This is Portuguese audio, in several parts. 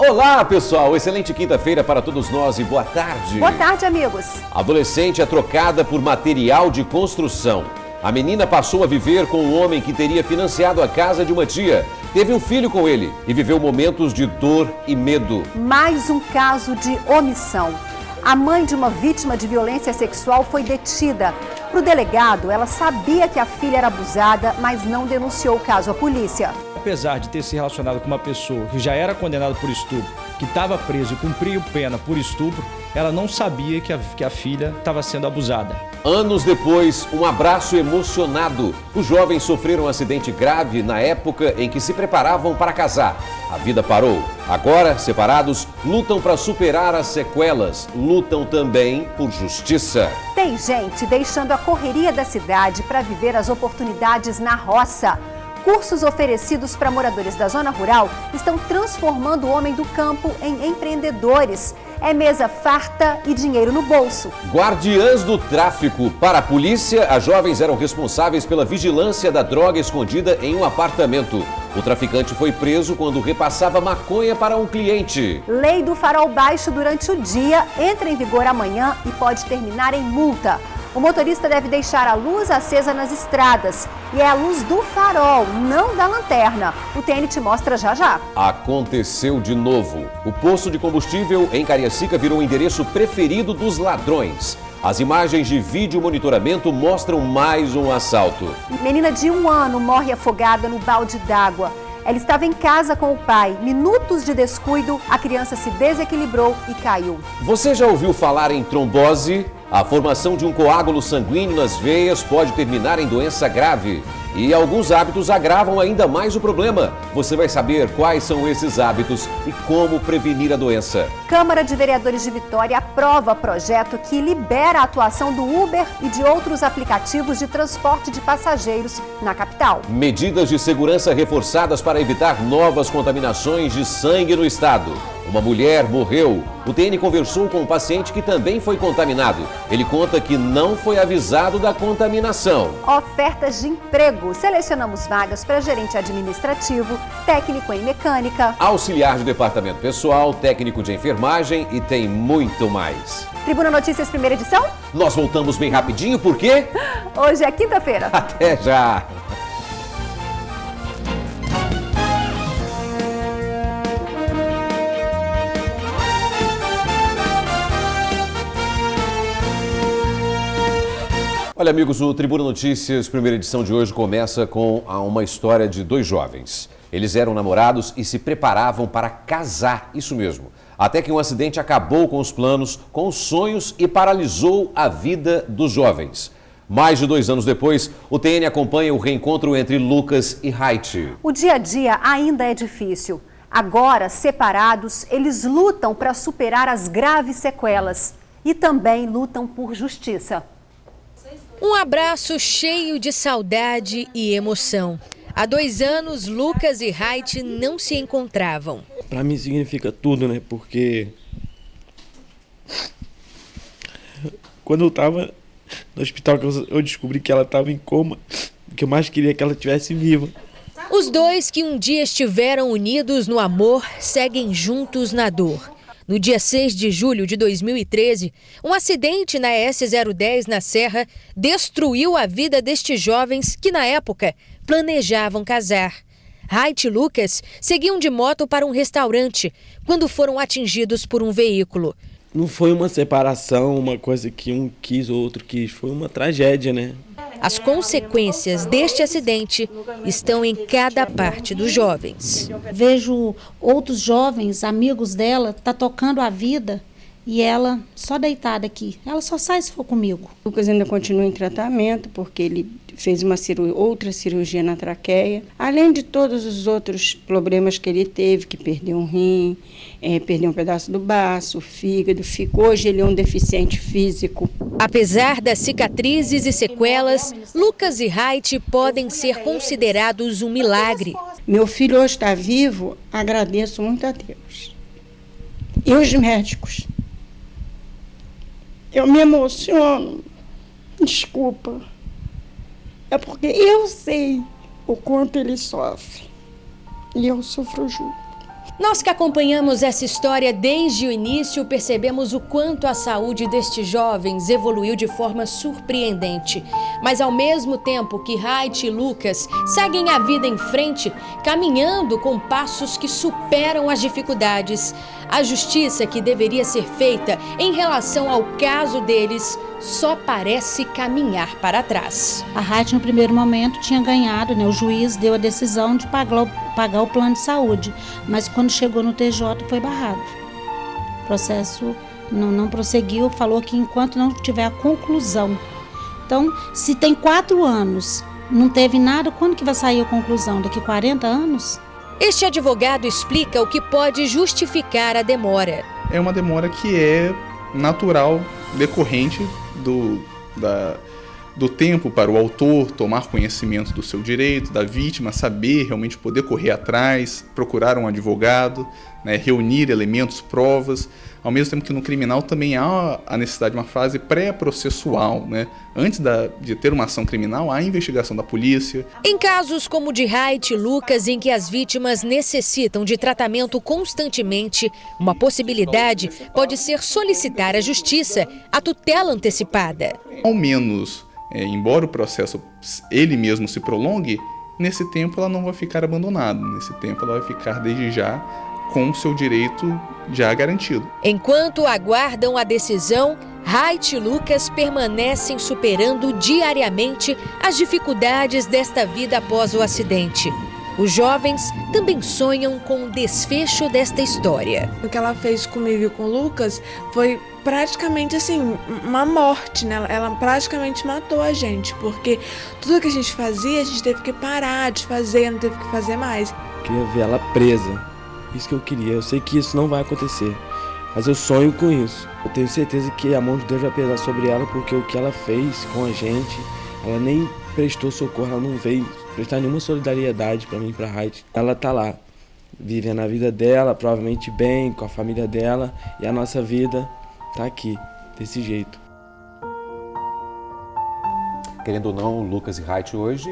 Olá, pessoal! Excelente quinta-feira para todos nós e boa tarde. Boa tarde, amigos. Adolescente é trocada por material de construção. A menina passou a viver com um homem que teria financiado a casa de uma tia. Teve um filho com ele e viveu momentos de dor e medo. Mais um caso de omissão. A mãe de uma vítima de violência sexual foi detida. Para o delegado, ela sabia que a filha era abusada, mas não denunciou o caso à polícia. Apesar de ter se relacionado com uma pessoa que já era condenada por estupro, que estava preso e cumpriu pena por estupro, ela não sabia que a filha estava sendo abusada. Anos depois, um abraço emocionado. Os jovens sofreram um acidente grave na época em que se preparavam para casar. A vida parou. Agora, separados, lutam para superar as sequelas. Lutam também por justiça. Tem gente deixando a correria da cidade para viver as oportunidades na roça. Cursos oferecidos para moradores da zona rural estão transformando o homem do campo em empreendedores. É mesa farta e dinheiro no bolso. Guardiãs do tráfico. Para a polícia, as jovens eram responsáveis pela vigilância da droga escondida em um apartamento. O traficante foi preso quando repassava maconha para um cliente. Lei do farol baixo durante o dia entra em vigor amanhã e pode terminar em multa. O motorista deve deixar a luz acesa nas estradas. E é a luz do farol, não da lanterna. O TN te mostra já já. Aconteceu de novo. O posto de combustível em Cariacica virou o endereço preferido dos ladrões. As imagens de vídeo monitoramento mostram mais um assalto. Menina de 1 ano morre afogada no balde d'água. Ela estava em casa com o pai. Minutos de descuido, a criança se desequilibrou e caiu. Você já ouviu falar em trombose? A formação de um coágulo sanguíneo nas veias pode terminar em doença grave. E alguns hábitos agravam ainda mais o problema. Você vai saber quais são esses hábitos e como prevenir a doença. Câmara de Vereadores de Vitória aprova projeto que libera a atuação do Uber e de outros aplicativos de transporte de passageiros na capital. Medidas de segurança reforçadas para evitar novas contaminações de sangue no estado. Uma mulher morreu. O TN conversou com um paciente que também foi contaminado. Ele conta que não foi avisado da contaminação. Ofertas de emprego. Selecionamos vagas para gerente administrativo, técnico em mecânica, Auxiliar de departamento pessoal, técnico de enfermagem e tem muito mais. Tribuna Notícias, primeira edição. Nós voltamos bem rapidinho porque Hoje é quinta-feira. até já! Olha, amigos, o Tribuna Notícias, primeira edição de hoje, começa com uma história de 2 jovens. Eles eram namorados e se preparavam para casar, isso mesmo. Até que um acidente acabou com os planos, com os sonhos e paralisou a vida dos jovens. Mais de 2 anos depois, o TN acompanha o reencontro entre Lucas e Haiti. O dia a dia ainda é difícil. Agora, separados, eles lutam para superar as graves sequelas e também lutam por justiça. Um abraço cheio de saudade e emoção. Há 2 anos, Lucas e Haiti não se encontravam. Para mim significa tudo, né? Porque quando eu tava no hospital, eu descobri que ela tava em coma, o que eu mais queria é que ela estivesse viva. Os dois que um dia estiveram unidos no amor, seguem juntos na dor. No dia 6 de julho de 2013, um acidente na S010 na Serra destruiu a vida destes jovens que, na época, planejavam casar. Haiti e Lucas seguiam de moto para um restaurante quando foram atingidos por um veículo. Não foi uma separação, uma coisa que um quis ou outro quis, foi uma tragédia, né? As consequências deste acidente estão em cada parte dos jovens. Vejo outros jovens, amigos dela, tá tocando a vida e ela só deitada aqui. Ela só sai se for comigo. O Lucas ainda continua em tratamento porque ele fez outra cirurgia na traqueia. Além de todos os outros problemas que ele teve, que perdeu um rim, perdeu um pedaço do baço, o fígado. Hoje ele é um deficiente físico. Apesar das cicatrizes e sequelas, Lucas e Haiti podem ser considerados um milagre. Meu filho hoje está vivo, agradeço muito a Deus. E os médicos? Eu me emociono, desculpa. É porque eu sei o quanto ele sofre. E eu sofro junto. Nós que acompanhamos essa história desde o início, percebemos o quanto a saúde destes jovens evoluiu de forma surpreendente. Mas ao mesmo tempo que Raite e Lucas seguem a vida em frente, caminhando com passos que superam as dificuldades, a justiça que deveria ser feita em relação ao caso deles só parece caminhar para trás. A Raite, no primeiro momento, tinha ganhado, né? O juiz deu a decisão de pagar o plano de saúde, mas quando chegou no TJ foi barrado. O processo não prosseguiu, falou que enquanto não tiver a conclusão. Então, se tem 4 anos, não teve nada, quando que vai sair a conclusão? Daqui 40 anos? Este advogado explica o que pode justificar a demora. É uma demora que é natural, decorrente do tempo para o autor tomar conhecimento do seu direito, da vítima saber realmente poder correr atrás, procurar um advogado, né, reunir elementos, provas, ao mesmo tempo que no criminal também há a necessidade de uma fase pré-processual, né? Antes de ter uma ação criminal, há a investigação da polícia. Em casos como o de Raite e Lucas, em que as vítimas necessitam de tratamento constantemente, uma possibilidade pode ser solicitar à justiça a tutela antecipada. Ao menos, embora o processo ele mesmo se prolongue, nesse tempo ela não vai ficar abandonada, nesse tempo ela vai ficar desde já com o seu direito já garantido. Enquanto aguardam a decisão, Raite e Lucas permanecem superando diariamente as dificuldades desta vida após o acidente. Os jovens também sonham com o desfecho desta história. O que ela fez comigo e com o Lucas foi praticamente assim, uma morte, né? Ela praticamente matou a gente, porque tudo que a gente fazia, a gente teve que parar de fazer, não teve que fazer mais. Queria ver ela presa. Isso que eu queria. Eu sei que isso não vai acontecer, mas eu sonho com isso. Eu tenho certeza que a mão de Deus vai pesar sobre ela, porque o que ela fez com a gente, ela nem prestou socorro, ela não veio prestar nenhuma solidariedade para mim, para a Raite. Ela tá lá, vivendo a vida dela, provavelmente bem, com a família dela, e a nossa vida tá aqui, desse jeito. Querendo ou não, Lucas e Raite hoje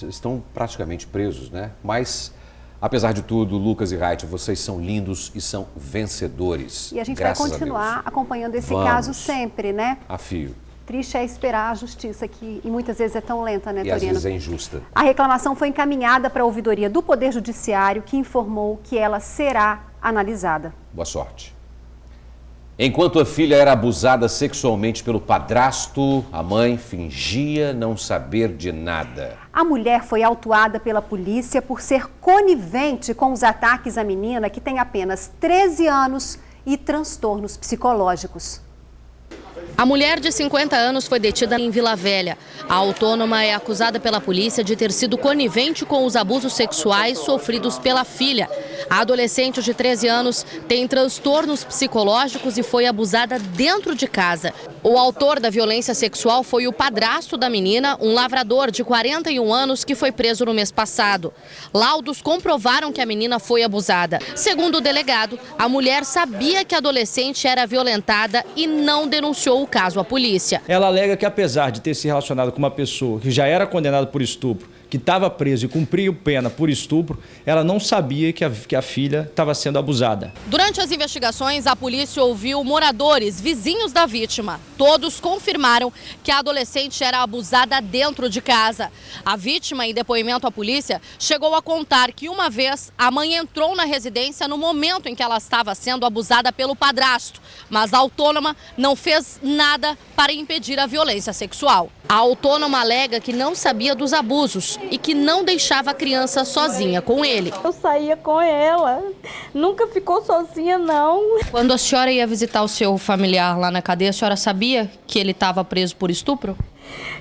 estão praticamente presos, né? Mas, apesar de tudo, Lucas e Raite, vocês são lindos e são vencedores. E a gente vai continuar acompanhando esse caso sempre, né? A fio. Triste é esperar a justiça, que e muitas vezes é tão lenta, né, Torino? E às vezes é injusta. A reclamação foi encaminhada para a ouvidoria do Poder Judiciário, que informou que ela será analisada. Boa sorte. Enquanto a filha era abusada sexualmente pelo padrasto, a mãe fingia não saber de nada. A mulher foi autuada pela polícia por ser conivente com os ataques à menina, que tem apenas 13 anos e transtornos psicológicos. A mulher de 50 anos foi detida em Vila Velha. A autônoma é acusada pela polícia de ter sido conivente com os abusos sexuais sofridos pela filha. A adolescente de 13 anos tem transtornos psicológicos e foi abusada dentro de casa. O autor da violência sexual foi o padrasto da menina, um lavrador de 41 anos que foi preso no mês passado. Laudos comprovaram que a menina foi abusada. Segundo o delegado, a mulher sabia que a adolescente era violentada e não denunciou o caso à polícia. Ela alega que, apesar de ter se relacionado com uma pessoa que já era condenada por estupro, que estava presa e cumpria pena por estupro, ela não sabia que a filha estava sendo abusada. Durante as investigações, a polícia ouviu moradores, vizinhos da vítima. Todos confirmaram que a adolescente era abusada dentro de casa. A vítima, em depoimento à polícia, chegou a contar que uma vez a mãe entrou na residência no momento em que ela estava sendo abusada pelo padrasto, mas a autônoma não fez nada para impedir a violência sexual. A autônoma alega que não sabia dos abusos e que não deixava a criança sozinha com ele. Eu saía com ela, nunca ficou sozinha não. Quando a senhora ia visitar o seu familiar lá na cadeia, a senhora sabia que ele estava preso por estupro?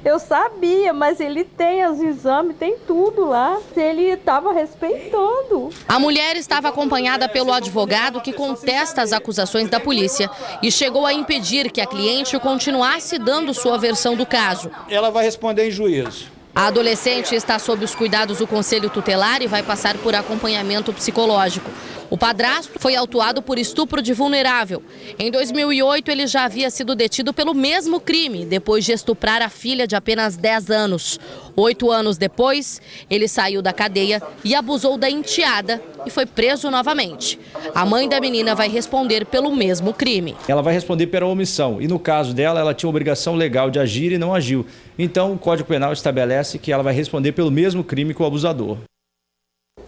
Eu sabia, mas ele tem os exames, tem tudo lá. Ele estava respeitando. A mulher estava acompanhada pelo advogado que contesta as acusações da polícia e chegou a impedir que a cliente continuasse dando sua versão do caso. Ela vai responder em juízo. A adolescente está sob os cuidados do Conselho Tutelar e vai passar por acompanhamento psicológico. O padrasto foi autuado por estupro de vulnerável. Em 2008, ele já havia sido detido pelo mesmo crime, depois de estuprar a filha de apenas 10 anos. 8 anos depois, ele saiu da cadeia e abusou da enteada e foi preso novamente. A mãe da menina vai responder pelo mesmo crime. Ela vai responder pela omissão e, no caso dela, ela tinha obrigação legal de agir e não agiu. Então, o Código Penal estabelece que ela vai responder pelo mesmo crime que o abusador.